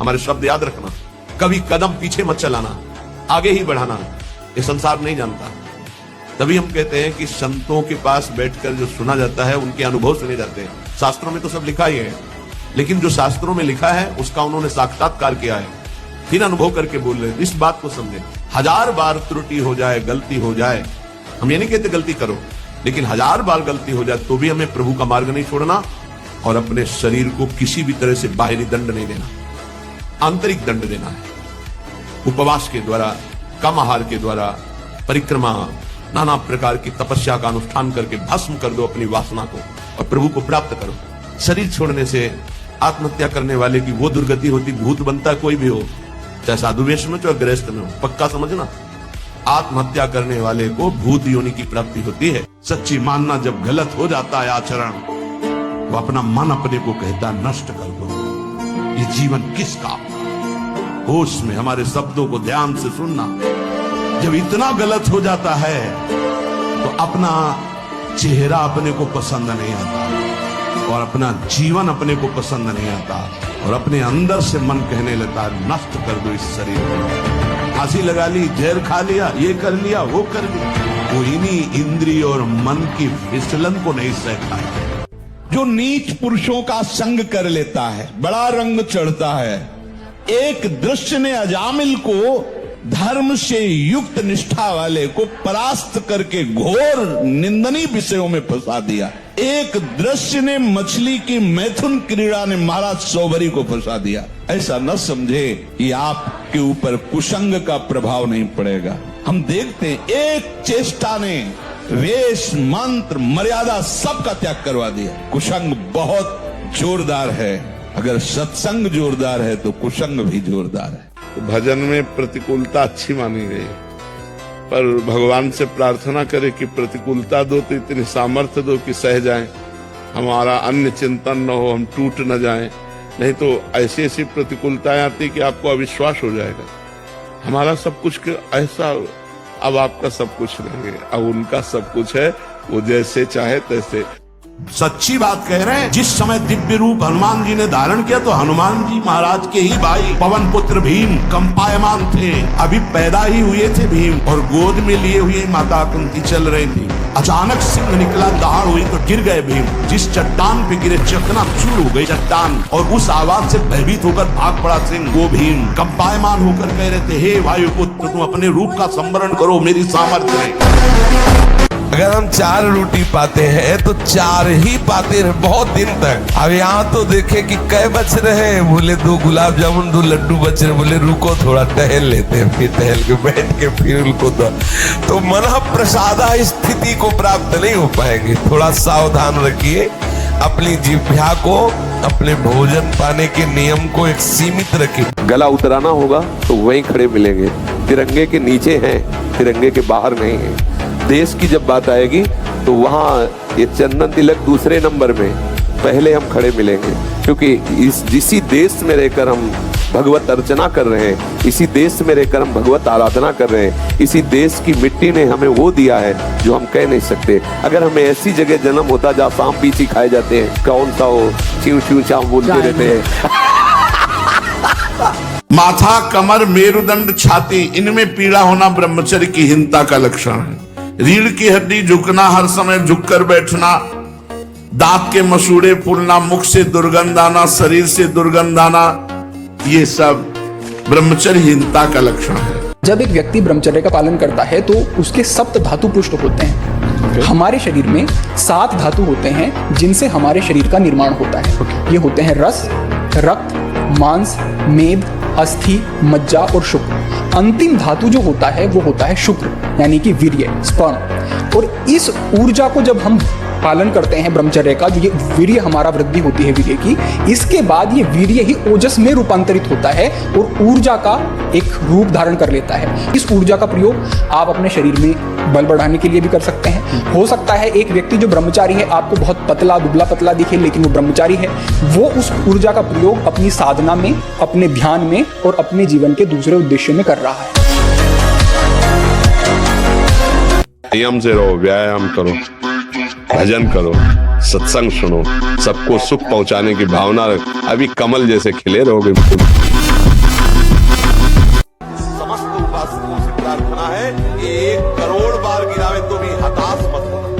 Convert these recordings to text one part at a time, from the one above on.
हमारे शब्द याद रखना, कभी कदम पीछे मत चलाना, आगे ही बढ़ाना। ये संसार नहीं जानता। तभी हम कहते हैं कि संतों के पास बैठकर जो सुना जाता है उनके अनुभव सुने जाते हैं। शास्त्रों में तो सब लिखा ही है, लेकिन जो शास्त्रों में लिखा है उसका उन्होंने साक्षात्कार किया है, फिर अनुभव करके बोल रहे हैं। इस बात को समझे। 1000 बार त्रुटि हो जाए, गलती हो जाए, हम ये नहीं कहते गलती करो, लेकिन 1000 बार गलती हो जाए तो भी हमें प्रभु का मार्ग नहीं छोड़ना और अपने शरीर को किसी भी तरह से बाहरी दंड नहीं देना, आंतरिक दंड देना है। उपवास के द्वारा, कम आहार के द्वारा, परिक्रमा, नाना प्रकार की तपस्या का अनुष्ठान करके भस्म कर दो अपनी वासना को और प्रभु को प्राप्त करो। शरीर छोड़ने से आत्महत्या करने वाले की वो दुर्गति होती, भूत बनता कोई भी हो, चाहे साधु वेश में चाहे गृहस्थ में हो, पक्का समझना। आत्महत्या करने वाले को भूत योनि की प्राप्ति होती है। सच्ची मानना जब गलत हो जाता है आचरण, वो अपना मन अपने को कहता नष्ट कर दो, ये जीवन किस काम। होश में हमारे शब्दों को ध्यान से सुनना। जब इतना गलत हो जाता है तो अपना चेहरा अपने को पसंद नहीं आता और अपना जीवन अपने को पसंद नहीं आता और अपने अंदर से मन कहने लगता है नष्ट कर दो इस शरीर को। फांसी लगा ली, जहर खा लिया, ये कर लिया, वो कर लिया। वो इन्हीं इंद्रिय और मन की फिसलन को नहीं सहता है। जो नीच पुरुषों का संग कर लेता है, बड़ा रंग चढ़ता है। एक दृश्य ने अजामिल को धर्म से युक्त निष्ठा वाले को परास्त करके घोर निंदनीय विषयों में फंसा दिया। एक दृश्य ने मछली की मैथुन क्रीड़ा ने महाराज सौभरी को फंसा दिया। ऐसा न समझे कि आपके ऊपर कुसंग का प्रभाव नहीं पड़ेगा। हम देखते हैं एक चेष्टा ने वेश, मंत्र, मर्यादा सबका त्याग करवा दिया। कुसंग बहुत जोरदार है। अगर सत्संग जोरदार है तो कुसंग भी जोरदार है। तो भजन में प्रतिकूलता अच्छी मानी गई, पर भगवान से प्रार्थना करें कि प्रतिकूलता दो तो इतनी सामर्थ्य दो कि सह जाएं, हमारा अन्य चिंतन न हो, हम टूट न जाएं। नहीं तो ऐसी ऐसी प्रतिकूलताएं आती कि आपको अविश्वास हो जाएगा। हमारा सब कुछ ऐसा, अब आपका सब कुछ नहीं है, अब उनका सब कुछ है, वो जैसे चाहे तैसे। सच्ची बात कह रहे हैं। जिस समय दिव्य रूप हनुमान जी ने धारण किया तो हनुमान जी महाराज के ही भाई पवन पुत्र भीम कंपायमान थे, अभी पैदा ही हुए थे भीम, और गोद में लिए हुए माता कुंती चल रही थी। अचानक सिंह निकला, दहाड़ हुई तो गिर गए भीम। जिस चट्टान पे गिरे चकनाचूर हो गई चट्टान, और उस आवाज से भयभीत होकर भाग पड़ा सिंह। वो भीम कंपायमान होकर कह रहे थे, हे वायुपुत्र तुम अपने रूप का संवरण करो, मेरी सामर्थ्य है। अगर हम 4 रोटी पाते हैं तो 4 ही पाते रहे बहुत दिन तक। अब यहाँ तो देखे कि कै बच रहे हैं, बोले 2 गुलाब जामुन 2 लड्डू बच रहे, बोले रुको थोड़ा टहल लेते हैं, फिर टहल के बैठ के फिर उनको दो। तो मन प्रसादा स्थिति को प्राप्त नहीं हो पाएंगे। थोड़ा सावधान रखिए, अपनी जिह्वा को, अपने भोजन पाने के नियम को एक सीमित रखिए। गला उतराना होगा तो वहीं खड़े मिलेंगे, तिरंगे के नीचे हैं, तिरंगे के बाहर नहीं है। देश की जब बात आएगी तो वहाँ ये चंदन तिलक दूसरे नंबर में, पहले हम खड़े मिलेंगे। क्योंकि इसी देश में रहकर हम भगवत अर्चना कर रहे हैं, इसी देश में रहकर हम भगवत आराधना कर रहे हैं। इसी देश की मिट्टी ने हमें वो दिया है जो हम कह नहीं सकते। अगर हमें ऐसी जगह जन्म होता जहाँ सांप बीची खाए जाते हैं, कौन सा हो, च्यू च्यू चाव बोलते रहते हैं। माथा, कमर, मेरुदंड, छाती, इनमें पीड़ा होना ब्रह्मचर्य की हीनता का लक्षण है। रीढ़ की हड्डी झुकना, हर समय झुककर बैठना, दांत के मसूड़े फूलना, मुख से दुर्गंध आना, शरीर से दुर्गंध आना, ये सब ब्रह्मचर्यहीनता का लक्षण है। जब एक व्यक्ति ब्रह्मचर्य का पालन करता है तो उसके सप्त धातु पुष्ट होते हैं। हमारे शरीर में 7 धातु होते हैं जिनसे हमारे शरीर का निर्माण होता है। ये होते हैं रस, रक्त, मांस, मेद, अस्थि, मज्जा और शुक्र। अंतिम धातु जो होता है वो होता है शुक्र, यानी कि वीर्य, स्पर्म। और इस ऊर्जा को जब हम पालन करते हैं ब्रह्मचर्य का, जो ये वीर्य हमारा वृद्धि होती है वीर्य की, इसके बाद ये वीर्य ही ओजस में रूपांतरित होता है और ऊर्जा का एक रूप धारण कर लेता है। इस ऊर्जा का प्रयोग आप अपने शरीर में बल बढ़ाने के लिए भी कर सकते हैं। हो सकता है एक व्यक्ति जो ब्रह्मचारी है आपको बहुत पतला दुबला पतला दिखे, लेकिन वो ब्रह्मचारी है, वो उस ऊर्जा का प्रयोग अपनी साधना में, अपने ध्यान में और अपने जीवन के दूसरे उद्देश्य में कर रहा है। नियम से रहो, व्यायाम करो, भजन करो, सत्संग सुनो, सबको सुख पहुंचाने की भावना, अभी कमल जैसे खिले रहोगे। प्रार्थना है कि 1 करोड़ बार गिरावे तो भी हताश मत होना।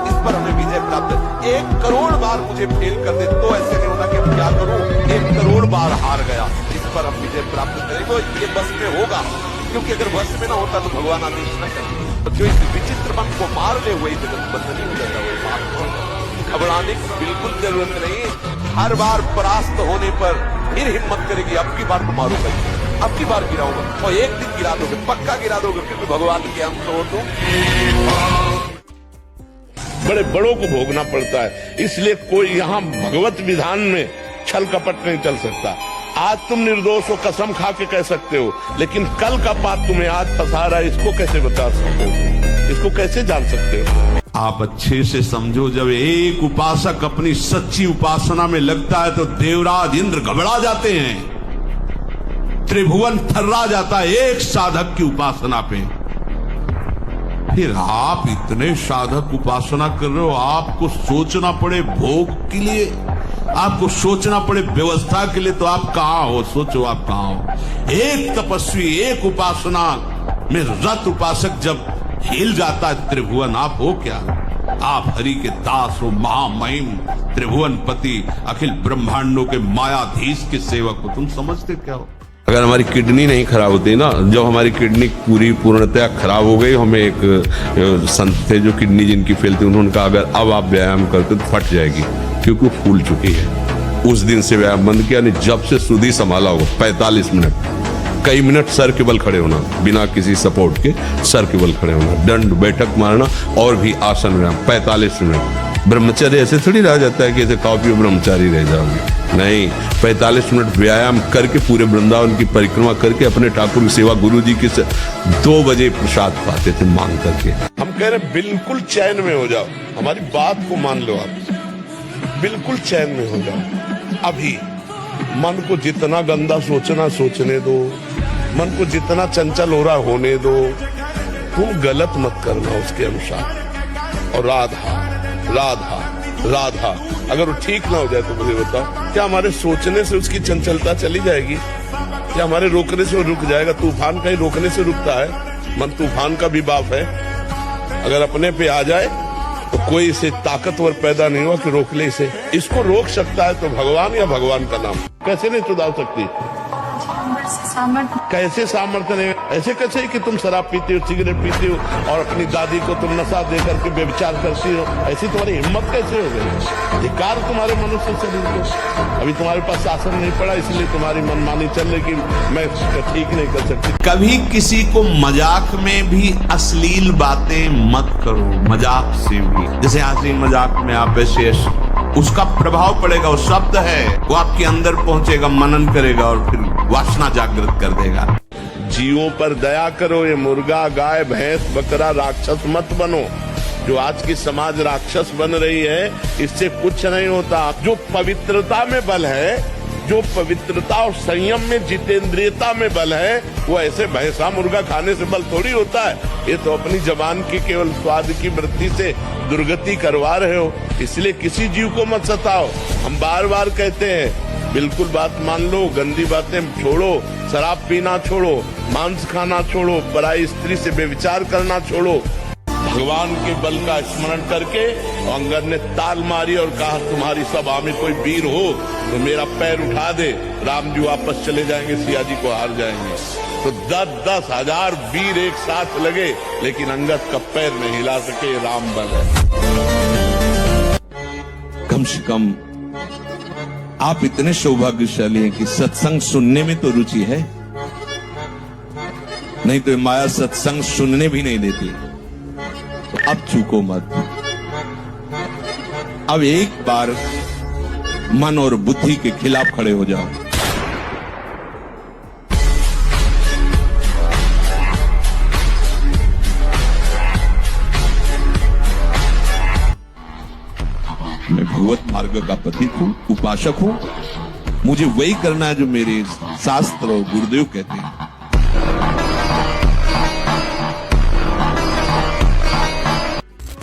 इस पर हमें विजय प्राप्त है। 1 करोड़ बार मुझे फेल कर दे तो ऐसे नहीं होना कि अब क्या करूं, 1 करोड़ बार हार गया। इस पर हम विजय प्राप्त करेंगे। ये बस में होगा, क्योंकि अगर वश में ना होता तो भगवान आदेश न करते। जो इस विचित्र मन को मार ले वही जगत बंधन हो जाता, वही मार। घबराने की बिल्कुल जरूरत नहीं। हर बार परास्त होने पर फिर हिम्मत करेगी, अब की बार तो मारूंगा, अब की बार गिराऊंगा, और एक दिन गिरा दोगे, पक्का गिरा दोगे, क्योंकि भगवान के अंश हो तुम। बड़े बड़ों को भोगना पड़ता है, इसलिए कोई यहाँ भगवत विधान में छल कपट नहीं चल सकता। आज तुम निर्दोष हो, कसम खा के कह सकते हो, लेकिन कल का पाप तुम्हें आज फंसा रहा है, इसको कैसे बता सकते हो, इसको कैसे जान सकते हो? आप अच्छे से समझो, जब एक उपासक अपनी सच्ची उपासना में लगता है तो देवराज इंद्र घबरा जाते हैं, त्रिभुवन थर्रा जाता है एक साधक की उपासना पे। फिर आप इतने साधक उपासना कर रहे हो, आपको सोचना पड़े भोग के लिए, आपको सोचना पड़े व्यवस्था के लिए, तो आप कहां हो? सोचो आप कहां हो? एक तपस्वी एक उपासना में रत उपासक जब हिल जाता है त्रिभुवन, आप हो क्या? आप हरि के दास हो, महामहिम त्रिभुवन पति, अखिल ब्रह्मांडों के मायाधीश के सेवक हो। तुम समझते क्या हो? अगर हमारी किडनी नहीं खराब होती ना, जब हमारी किडनी पूर्णतः खराब हो गई, हमें एक संत थे जो किडनी जिनकी फेल थी, उन्होंने कहा अगर अब आप व्यायाम करते तो फट जाएगी, क्योंकि वो फूल चुकी है। उस दिन से व्यायाम बंद किया, नहीं जब से सुधी संभाला होगा 45 मिनट, कई मिनट सर के बल खड़े होना, बिना किसी सपोर्ट के सर के बल खड़े होना, दंड बैठक मारना, और भी आसन व्यायाम 45 मिनट। ब्रह्मचर्य ऐसे थोड़ी रह जाता है कि ऐसे खाओ पियो ब्रह्मचारी रह जाओगे, नहीं, 45 मिनट व्यायाम करके पूरे वृंदावन की परिक्रमा करके अपने ठाकुर की सेवा, गुरु जी की 2 बजे प्रसाद पाते थे मांग करके। हम कह रहे बिल्कुल चैन में हो जाओ, हमारी बात को मान लो, आप बिल्कुल चैन में हो जाओ। अभी मन को जितना गंदा सोचना सोचने दो, मन को जितना चंचल हो रहा होने दो, तुम गलत मत करना उसके अनुसार। और राधा राधा राधा, अगर वो ठीक ना हो जाए तो मुझे बताओ, क्या हमारे सोचने से उसकी चंचलता चली जाएगी? क्या हमारे रोकने से वो रुक जाएगा? तूफान कहीं रोकने से रुकता है? मन तूफान का भी बाप है। अगर अपने पे आ जाए तो कोई इसे ताकतवर पैदा नहीं हुआ कि रोक ले इसे। इसको रोक सकता है तो भगवान या भगवान का नाम। कैसे नहीं सुधार सकती? कैसे सामर्थ्य नहीं? ऐसे कैसे कि तुम शराब पीती हो, सिगरेट पीती हो, और अपनी दादी को तुम नशा दे करके व्यभिचार करती हो? ऐसी तुम्हारी हिम्मत कैसे हो गई? धिक्कार तुम्हारे मनुष्य शरीर को। अभी तुम्हारे पास शासन नहीं पड़ा, इसलिए तुम्हारी मनमानी चल रही कि मैं ठीक नहीं कर सकती। कभी किसी को मजाक में भी अश्लील बातें मत करो, मजाक से भी। जैसे हंसी मजाक में आप वैसे उसका प्रभाव पड़ेगा, वो शब्द है, वो आपके अंदर पहुंचेगा, मनन करेगा और फिर वासना जागृत कर देगा। जीवों पर दया करो, ये मुर्गा गाय भैंस बकरा राक्षस मत बनो। जो आज की समाज राक्षस बन रही है, इससे कुछ नहीं होता। जो पवित्रता में बल है, जो पवित्रता और संयम में, जितेंद्रियता में बल है, वो ऐसे भैंसा मुर्गा खाने से बल थोड़ी होता है। ये तो अपनी जबान की केवल स्वाद की वृत्ति से दुर्गति करवा रहे हो। इसलिए किसी जीव को मत सताओ। हम बार बार कहते हैं, बिल्कुल बात मान लो, गंदी बातें छोड़ो, शराब पीना छोड़ो, मांस खाना छोड़ो, पराई स्त्री से व्यभिचार करना छोड़ो। भगवान के बल का स्मरण करके अंगद ने ताल मारी और कहा, तुम्हारी सभा में कोई वीर हो तो मेरा पैर उठा दे। राम जी वापस चले जाएंगे, सिया जी को हार जाएंगे। तो 10-10 हजार वीर एक साथ लगे, लेकिन अंगद का पैर नहीं हिला सके। राम बल है। कम से कम आप इतने सौभाग्यशाली हैं कि सत्संग सुनने में तो रुचि है, नहीं तो माया सत्संग सुनने भी नहीं देती। तो अब चूको मत। अब एक बार मन और बुद्धि के खिलाफ खड़े हो जाओ। मैं भगवत मार्ग का पथिक हूं, उपासक हूं। मुझे वही करना है जो मेरे शास्त्र और गुरुदेव कहते हैं।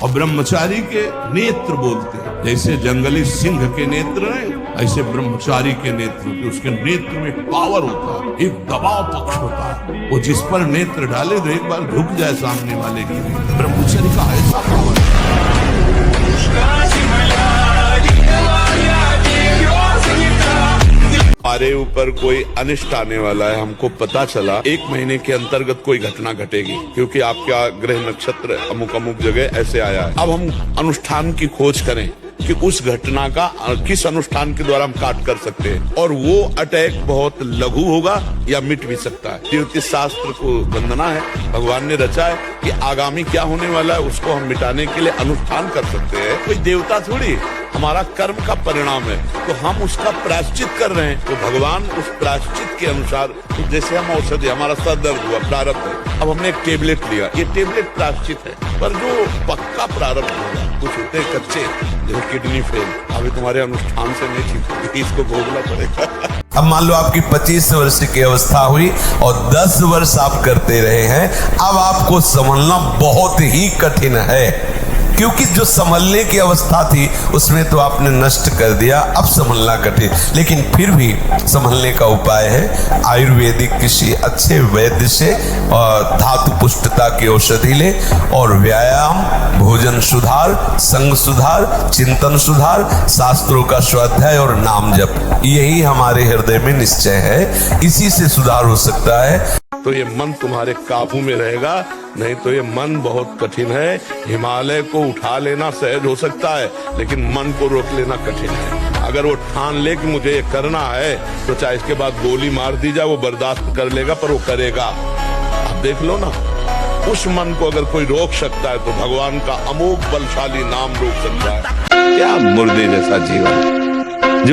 और ब्रह्मचारी के नेत्र बोलते हैं, जैसे जंगली सिंह के नेत्र हैं, ऐसे ब्रह्मचारी के नेत्र में, उसके नेत्र में एक पावर होता है, एक दबाव पक्ष होता है। वो जिस पर नेत्र डाले तो एक बार झुक जाए सामने वाले की भी। ब्रह्मचर्य का ऐसा पावर है। हमारे ऊपर कोई अनिष्ट आने वाला है, हमको पता चला 1 महीने के अंतर्गत कोई घटना घटेगी, क्योंकि आपका ग्रह नक्षत्र अमुक अमुक जगह ऐसे आया है। अब हम अनुष्ठान की खोज करें कि उस घटना का किस अनुष्ठान के द्वारा हम काट कर सकते हैं, और वो अटैक बहुत लघु होगा या मिट भी सकता है। ज्योतिष शास्त्र को वंदना है, भगवान ने रचा है कि आगामी क्या होने वाला है उसको हम मिटाने के लिए अनुष्ठान कर सकते हैं। कोई देवता थोड़ी, हमारा कर्म का परिणाम है, तो हम उसका प्रायश्चित कर रहे हैं। तो भगवान उस प्रायश्चित के अनुसार, तो जैसे हम औषधि, हमारा सर दर्द हुआ, प्रारब्ध है, अब हमने एक टेबलेट लिया, ये टेबलेट प्रायश्चित है। पर जो पक्का प्रारब्ध होगा, कुछ होते हैं कच्चे, जैसे किडनी फेल, अभी तुम्हारे अनुष्ठान से नहीं ठीक, इसको भोगना पड़ेगा। अब मान लो आपकी 25 वर्ष की अवस्था हुई और 10 वर्ष आप करते रहे हैं, अब आपको संभलना बहुत ही कठिन है, क्योंकि जो संभलने की अवस्था थी उसमें तो आपने नष्ट कर दिया, अब संभलना कठिन। लेकिन फिर भी संभलने का उपाय है, आयुर्वेदिक किसी अच्छे वैद्य से और धातु पुष्टता की औषधि ले, और व्यायाम, भोजन सुधार, संग सुधार, चिंतन सुधार, शास्त्रों का स्वाध्याय और नाम जप, यही हमारे हृदय में निश्चय है, इसी से सुधार हो सकता है। तो ये मन तुम्हारे काबू में रहेगा, नहीं तो ये मन बहुत कठिन है। हिमालय को उठा लेना सहज हो सकता है, लेकिन मन को रोक लेना कठिन है। अगर वो ठान ले कि मुझे ये करना है, तो चाहे इसके बाद गोली मार दी जाए, वो बर्दाश्त कर लेगा, पर वो करेगा। आप देख लो ना, उस मन को अगर कोई रोक सकता है तो भगवान का अमोघ बलशाली नाम रोक सकता है। क्या मुर्दे जैसा जीवन।